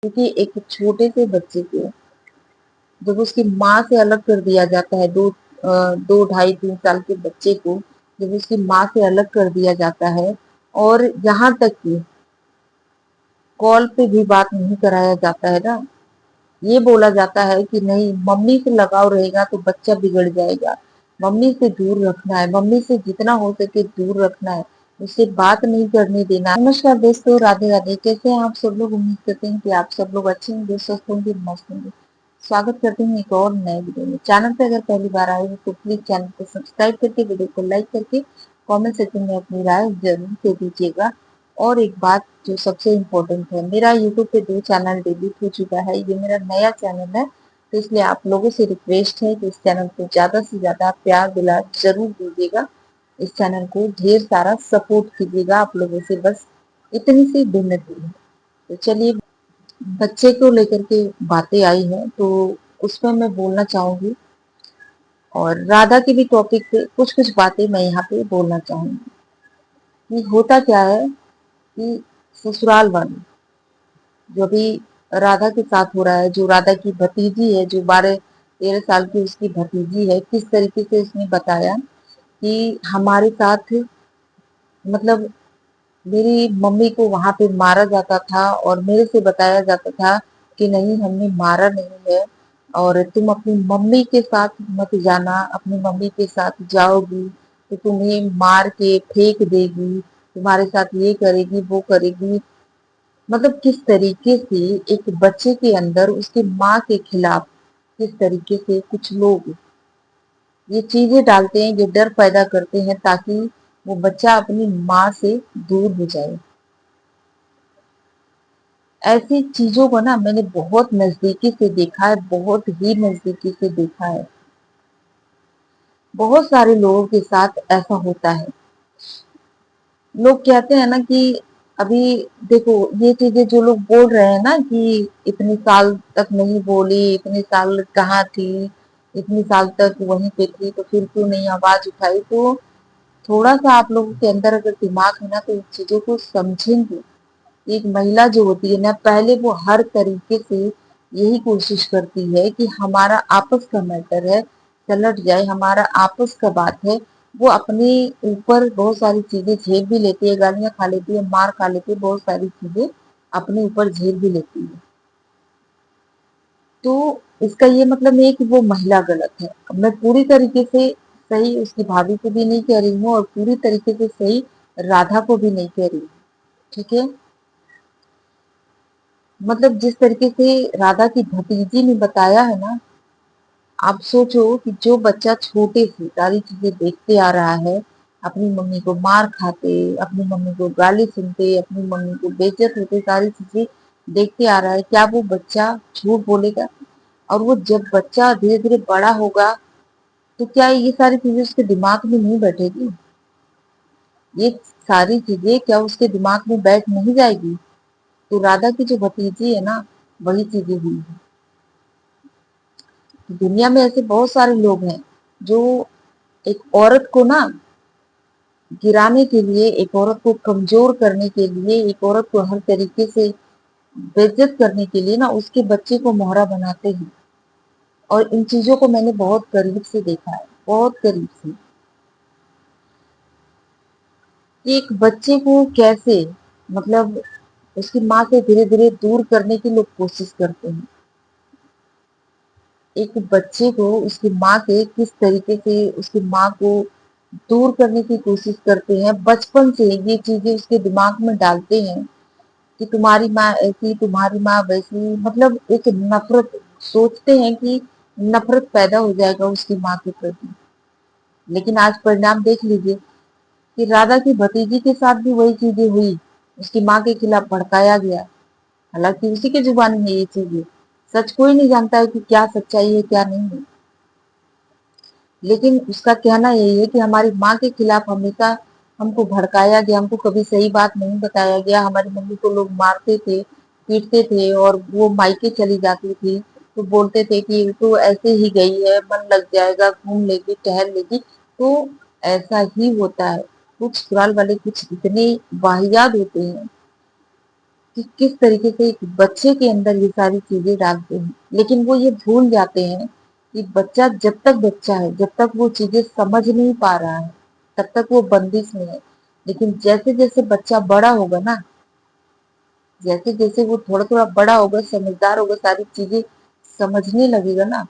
क्योंकि एक छोटे से बच्चे को जब उसकी माँ से अलग कर दिया जाता है, 2 ढाई 3 साल के बच्चे को जब उसकी माँ से अलग कर दिया जाता है, और यहाँ तक कि कॉल पे भी बात नहीं कराया जाता है ना, ये बोला जाता है कि नहीं, मम्मी से लगाव रहेगा तो बच्चा बिगड़ जाएगा, मम्मी से दूर रखना है, मम्मी से जितना हो सके दूर रखना है, उससे बात नहीं करने देना है। नमस्कार दोस्तों, राधे राधे। कैसे हैं आप सब लोग? उम्मीद करते हैं कि आप सब लोग अच्छे होंगे, स्वस्थ होंगे, मस्त होंगे। स्वागत करते हैं एक और नए वीडियो में। चैनल पे अगर पहली बार आए हो तो प्लीज चैनल को सब्सक्राइब करके वीडियो को लाइक करके कमेंट सेक्शन में अपनी राय जरूर दे दीजिएगा। और एक बात जो सबसे इम्पोर्टेंट है, मेरा यूट्यूब पे 2 चैनल डिलीट हो चुका है, ये मेरा नया चैनल है, तो इसलिए आप लोगों से रिक्वेस्ट है कि इस चैनल को ज्यादा से ज्यादा प्यार दुलार जरूर दीजिएगा, इस चैनल को ढेर सारा सपोर्ट कीजिएगा। आप लोगों से बस इतनी सी विनती है। तो चलिए, बच्चे को लेकर के बातें आई हैं तो उसमें मैं बोलना चाहूंगी, और राधा के भी टॉपिक पे कुछ कुछ बातें मैं यहाँ पे बोलना चाहूंगी कि होता क्या है कि ससुराल वाले जो भी राधा के साथ हो रहा है, जो राधा की भतीजी है, जो 12 13 साल की उसकी भतीजी है, किस तरीके से उसने बताया कि हमारे साथ, मतलब मेरी मम्मी को वहां पे मारा जाता था और मेरे से बताया जाता था कि नहीं, हमने मारा नहीं है, और तुम अपनी मम्मी के साथ मत जाना, अपनी मम्मी के साथ जाओगी तो तुम्हें मार के फेंक देगी, तुम्हारे साथ ये करेगी वो करेगी। मतलब किस तरीके से एक बच्चे के अंदर उसकी माँ के खिलाफ किस तरीके से कुछ लोग ये चीजें डालते हैं, ये डर पैदा करते हैं ताकि वो बच्चा अपनी माँ से दूर हो जाए। ऐसी चीजों को ना मैंने बहुत नजदीकी से देखा है, बहुत ही नजदीकी से देखा है। बहुत सारे लोगों के साथ ऐसा होता है। लोग कहते हैं ना कि अभी देखो, ये चीजें जो लोग बोल रहे हैं ना कि इतने साल तक नहीं बोली, इतने साल कहाँ थी, इतने साल तक वहीं पे थी तो फिर क्यों नहीं आवाज उठाई, तो थोड़ा सा आप लोगों के अंदर अगर दिमाग है ना तो इन चीजों को समझेंगे। एक महिला जो होती है ना, पहले वो हर तरीके से यही कोशिश करती है कि हमारा आपस का मैटर है सलट जाए, हमारा आपस का बात है। वो अपने ऊपर बहुत सारी चीजें झेल भी लेती है, गालियां खा लेती है, मार खा लेती है, बहुत सारी चीजें अपने ऊपर झेल भी लेती है। तो इसका ये मतलब नहीं है कि वो महिला गलत है। मैं पूरी तरीके से सही उसकी भाभी को भी नहीं कह रही हूँ और पूरी तरीके से सही राधा को भी नहीं कह रही हूँ। ठीक है, मतलब जिस तरीके से राधा की भतीजी ने बताया है ना, आप सोचो कि जो बच्चा छोटे से सारी चीजें देखते आ रहा है, अपनी मम्मी को मार खाते, अपनी मम्मी को गाली सुनते, अपनी मम्मी को बेइज्जत होते, सारी चीजें देखते आ रहा है, क्या वो बच्चा झूठ बोलेगा? और वो जब बच्चा धीरे धीरे बड़ा होगा तो क्या ये सारी चीजें उसके दिमाग में नहीं बैठेगी? ये सारी चीजें क्या उसके दिमाग में बैठ नहीं जाएगी? तो राधा की जो भतीजी है ना, वही चीजें हुई है। दुनिया में ऐसे बहुत सारे लोग हैं जो एक औरत को ना गिराने के लिए, एक औरत को कमजोर करने के लिए, एक औरत को हर तरीके से बेइज्जत करने के लिए ना उसके बच्चे को मोहरा बनाते हैं। और इन चीजों को मैंने बहुत करीब से देखा है, बहुत करीब से। एक बच्चे को कैसे, मतलब उसकी माँ से धीरे धीरे दूर करने की लोग कोशिश करते हैं। एक बच्चे को उसकी माँ से किस तरीके से उसकी माँ को दूर करने की कोशिश करते हैं, बचपन से ये चीजें उसके दिमाग में डालते हैं कि तुम्हारी माँ ऐसी, तुम्हारी माँ वैसी, मतलब एक नफरत, सोचते हैं कि नफरत पैदा हो जाएगा उसकी माँ के प्रति। लेकिन आज परिणाम देख लीजिए कि राधा की भतीजी के साथ भी वही चीजें हुई, उसकी माँ के खिलाफ भड़काया गया। हालांकि उसी के जुबान में ये चीजें, सच कोई नहीं जानता है कि क्या सच्चाई है क्या नहीं है, लेकिन उसका कहना यही है कि हमारी माँ के खिलाफ हमेशा हमको भड़काया गया, हमको कभी सही बात नहीं बताया गया, हमारी मम्मी को लोग मारते थे, पीटते थे, और वो मायके चली जाती थी तो बोलते थे कि तो ऐसे ही गई है, मन लग जाएगा, घूम लेगी, टहल लेगी। तो ऐसा ही होता है। कुछ ससुराल वाले कुछ इतने वाहियात होते हैं कि किस तरीके से एक बच्चे के अंदर ये सारी चीजें डालते हैं, लेकिन वो ये भूल जाते हैं कि बच्चा जब तक बच्चा है, जब तक वो चीजें समझ नहीं पा रहा है, तब तक वो बंदिश में है। लेकिन जैसे जैसे बच्चा बड़ा होगा ना, जैसे जैसे वो थोड़ा थोड़ा बड़ा होगा, समझदार होगा, सारी चीजें समझने लगेगा ना,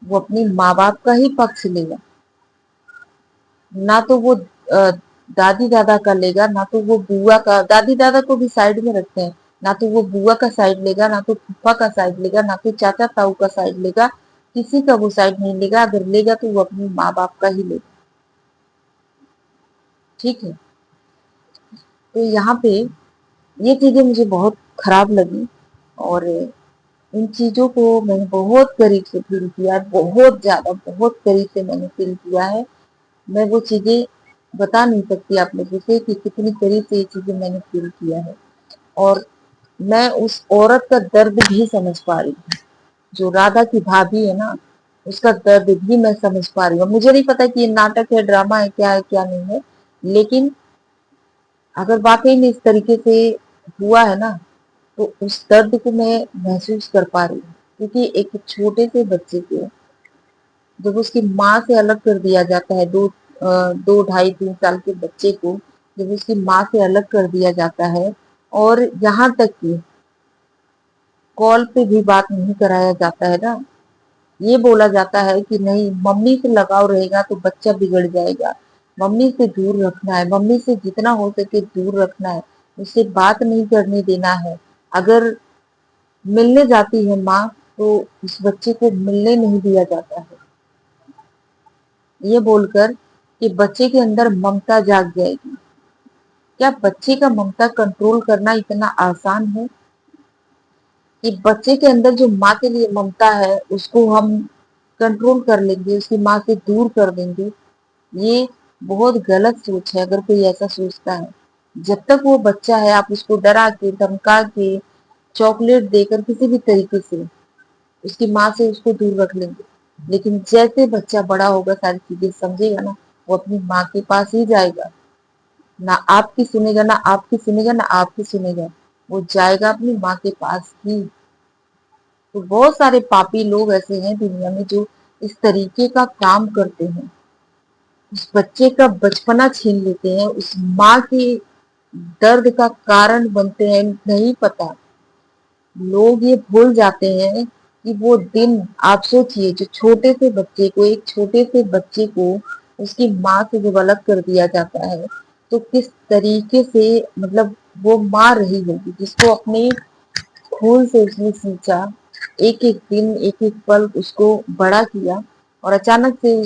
वो अपने माँ बाप का ही पक्ष लेगा। ना तो वो दादी दादा का लेगा, ना तो वो बुआ का, दादी दादा को भी साइड में रखते हैं, ना तो वो बुआ का साइड लेगा, ना तो फूफा का साइड लेगा, ना तो चाचा ताऊ का साइड लेगा, किसी का वो साइड नहीं लेगा। अगर लेगा तो वो अपने माँ बाप का ही लेगा। ठीक है, तो यहाँ पे ये चीजें मुझे बहुत खराब लगी, और इन चीजों को मैंने बहुत करीब से फील किया है, बहुत ज्यादा, बहुत करीब से मैंने फील किया है। मैं वो चीजें बता नहीं सकती आप लोगों से कि कितनी करीब से ये चीजें मैंने फील किया है। और मैं उस औरत का दर्द भी समझ पा रही हूँ, जो राधा की भाभी है ना, उसका दर्द भी मैं समझ पा रही हूँ। मुझे नहीं पता कि ये नाटक है, ड्रामा है क्या नहीं है, लेकिन अगर वाकई में इस तरीके से हुआ है ना, तो उस दर्द को मैं महसूस कर पा रही हूँ। क्योंकि एक छोटे से बच्चे को जब उसकी माँ से अलग कर दिया जाता है, दो ढाई 3 साल के बच्चे को जब उसकी माँ से अलग कर दिया जाता है, और यहाँ तक कि कॉल पे भी बात नहीं कराया जाता है ना, ये बोला जाता है कि नहीं, मम्मी से लगाव रहेगा तो बच्चा बिगड़ जाएगा, मम्मी से दूर रखना है, मम्मी से जितना हो सके दूर रखना है, उससे बात नहीं करने देना है। अगर मिलने जाती है माँ, तो उस बच्चे को मिलने नहीं दिया जाता है, ये बोलकर कि बच्चे के अंदर ममता जाग जाएगी। क्या बच्चे का ममता कंट्रोल करना इतना आसान है कि बच्चे के अंदर जो माँ के लिए ममता है उसको हम कंट्रोल कर लेंगे, उसकी माँ से दूर कर देंगे? ये बहुत गलत सोच है अगर कोई ऐसा सोचता है। जब तक वो बच्चा है, आप उसको डरा के, धमका के, चॉकलेट देकर, किसी भी तरीके से उसकी माँ से उसको दूर रख लेंगे। लेकिन जैसे बच्चा बड़ा होगा, सारी चीजें समझेगा ना, वो अपनी माँ के पास ही जाएगा। ना आपकी सुनेगा, ना आपकी सुनेगा, ना आपकी सुनेगा, वो जाएगा अपनी माँ के पास ही। तो बहुत सारे पापी लोग ऐसे हैं दुनिया में जो इस तरीके का काम करते हैं, उस बच्चे का बचपना छीन लेते हैं, उस माँ के दर्द का कारण बनते हैं। नहीं पता, लोग ये भूल जाते हैं कि वो दिन, आप सोचिए, जो छोटे से बच्चे को, एक छोटे से बच्चे को उसकी माँ से जब अलग कर दिया जाता है, तो किस तरीके से, मतलब वो माँ रही होगी जिसको अपने खून से उसने सींचा, एक एक दिन, एक एक पल उसको बड़ा किया, और अचानक से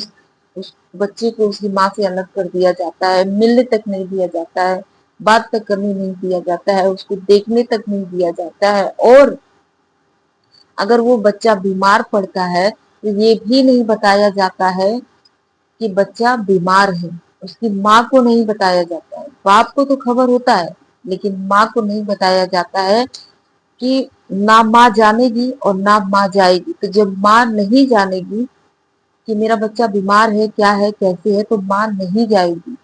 उस बच्चे को उसकी माँ से अलग कर दिया जाता है, मिलने तक नहीं दिया जाता है, बात तक करने नहीं दिया जाता है, उसको देखने तक नहीं दिया जाता है। और अगर वो बच्चा बीमार पड़ता है तो ये भी नहीं बताया जाता है कि बच्चा बीमार है, उसकी माँ को नहीं बताया जाता है। बाप को तो खबर होता है, लेकिन माँ को नहीं बताया जाता है कि ना माँ जानेगी और ना माँ जाएगी। तो जब माँ नहीं जानेगी कि मेरा बच्चा बीमार है, क्या है, कैसे है, तो माँ नहीं जाएगी।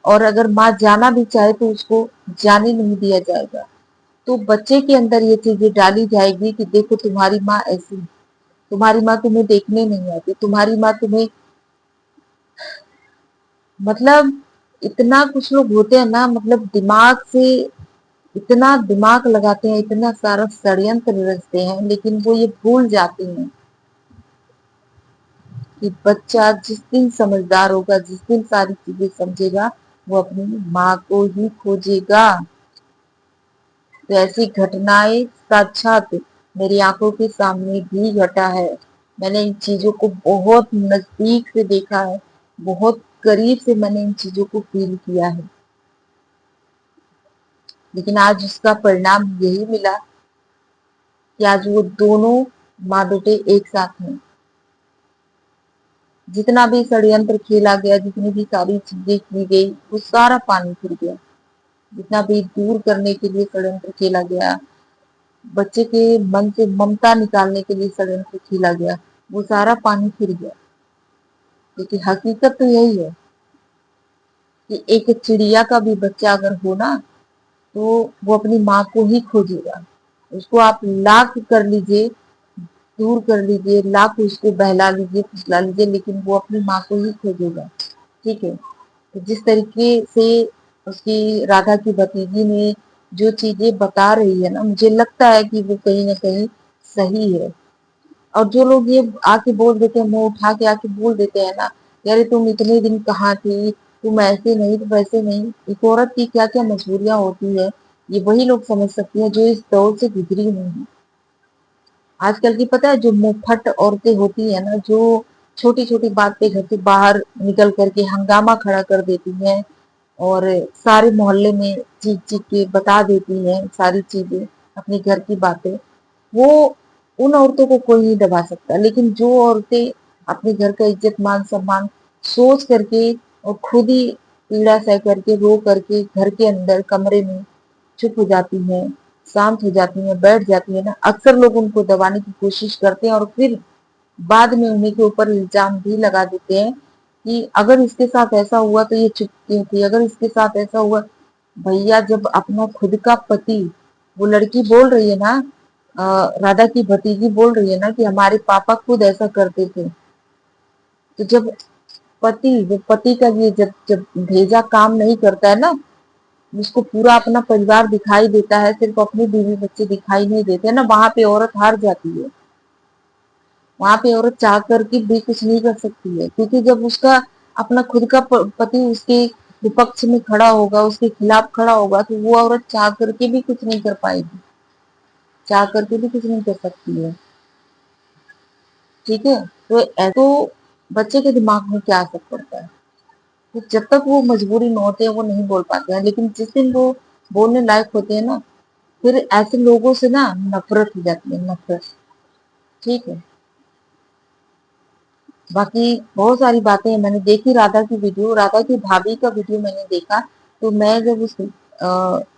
और अगर माँ जाना भी चाहे तो उसको जाने नहीं दिया जाएगा। तो बच्चे के अंदर ये चीजें डाली जाएगी कि देखो, तुम्हारी माँ ऐसी, तुम्हारी माँ तुम्हें देखने नहीं आती, तुम्हारी माँ तुम्हें, मतलब इतना कुछ लोग होते हैं ना, मतलब दिमाग से इतना दिमाग लगाते हैं, इतना सारा षड्यंत्र रचते हैं, लेकिन वो ये भूल जाते हैं कि बच्चा जिस दिन समझदार होगा, जिस दिन सारी चीजें समझेगा, वो अपनी माँ को ही खोजेगा। तो ऐसी घटनाएं साक्षात मेरी आंखों के सामने भी घटा है। मैंने इन चीजों को बहुत नजदीक से देखा है, बहुत करीब से मैंने इन चीजों को फील किया है। लेकिन आज उसका परिणाम यही मिला कि आज वो दोनों माँ बेटे एक साथ हैं। जितना भी षड्यंत्र खेला गया, जितनी भी सारी चीजें की गई, वो सारा पानी फिर गया। जितना भी दूर करने के लिए षड्यंत्र खेला गया, बच्चे के मन से ममता निकालने के लिए षड्यंत्र खेला गया, वो सारा पानी फिर गया। क्योंकि हकीकत तो यही है कि एक चिड़िया का भी बच्चा अगर हो ना, تو वो अपनी माँ को ही खोजेगा। उसको आप लाख कर लीजिए, दूर कर लीजिए, लाख उसको बहला लीजिए, फुसला लीजिए, लेकिन वो अपनी माँ को ही खोजेगा। ठीक है। तो जिस तरीके से उसकी राधा की भतीजी ने जो चीजें बता रही है ना, मुझे लगता है कि वो कहीं ना कहीं सही है। और जो लोग ये आके बोल देते हैं, मुंह उठा के आके बोल देते हैं ना, यार तुम इतने दिन कहाँ थी, तुम ऐसे नहीं, तुम वैसे नहीं, एक औरत की क्या क्या मजबूरियां होती है, ये वही लोग समझ सकती हैं जो इस दौर से गुजरी नहीं है। आजकल की पता है जो मुंहफट औरतें होती है ना, जो छोटी छोटी बात पे घर से बाहर निकल करके हंगामा खड़ा कर देती हैं और सारे मोहल्ले में चीख चीख के बता देती हैं सारी चीजें, अपने घर की बातें, वो उन औरतों को कोई नहीं दबा सकता। लेकिन जो औरतें अपने घर का इज्जत मान सम्मान सोच करके और खुद ही पीड़ा सह करके रो करके घर के अंदर कमरे में चुप हो जाती हैं, शांत हो जाती हैं, बैठ जाती है ना, अक्सर लोग उनको दबाने की कोशिश करते हैं और फिर बाद में उन्हीं के ऊपर इल्जाम भी लगा देते हैं कि अगर इसके साथ ऐसा हुआ तो ये चुप क्यों थी, अगर इसके साथ ऐसा हुआ। भैया जब अपना खुद का पति, वो लड़की बोल रही है ना, राधा की भतीजी बोल रही है ना कि हमारे पापा खुद ऐसा करते थे। तो जब वो पति का ये जब जब भेजा काम नहीं करता है ना, उसको पूरा अपना परिवार दिखाई देता है, सिर्फ अपनी बीवी बच्चे दिखाई नहीं देते ना, वहां पे औरत हार जाती है। वहां पे औरत चाह करके भी कुछ नहीं कर सकती है, क्योंकि जब उसका अपना खुद का पति उसके विपक्ष में खड़ा होगा, उसके खिलाफ खड़ा होगा, तो वो औरत चाह करके भी कुछ नहीं कर पाएगी, चाह करके भी कुछ नहीं कर सकती है। ठीक है। तो ऐसे बच्चे के दिमाग में क्या असर पड़ता है, तो जब तक वो मजबूरी में होते हैं वो नहीं बोल पाते हैं, लेकिन जिस दिन वो बोलने लायक होते हैं ना, फिर ऐसे लोगों से ना नफरत हो जाती है, नफरत। ठीक है। बाकी बहुत सारी बातें मैंने देखी, राधा की वीडियो, राधा की भाभी का वीडियो मैंने देखा। तो मैं जब उस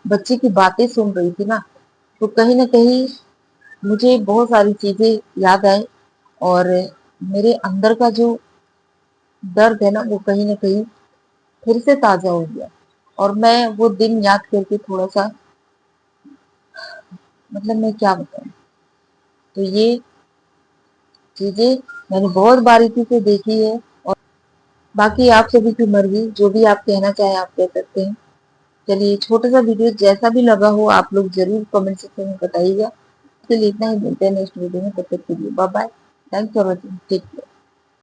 बच्चे की बातें सुन रही थी ना, तो कहीं ना कहीं मुझे बहुत सारी चीजें याद आई और मेरे अंदर का जो दर्द है ना, वो कहीं ना कहीं फिर से ताजा हो गया। और मैं वो दिन याद करके थोड़ा सा, मतलब मैं क्या बताऊं। तो ये चीजें मैंने बहुत बारीकी से देखी है। और बाकी आप सभी की मर्जी, जो भी आप कहना चाहें आप कह सकते हैं। चलिए, छोटा सा वीडियो जैसा भी लगा हो आप लोग जरूर कमेंट सेक्शन में बताइएगा। इसके लिए इतना ही, मिलते हैं नेक्स्ट वीडियो में, तब तक के लिए bye bye. Thanks for watching, take care.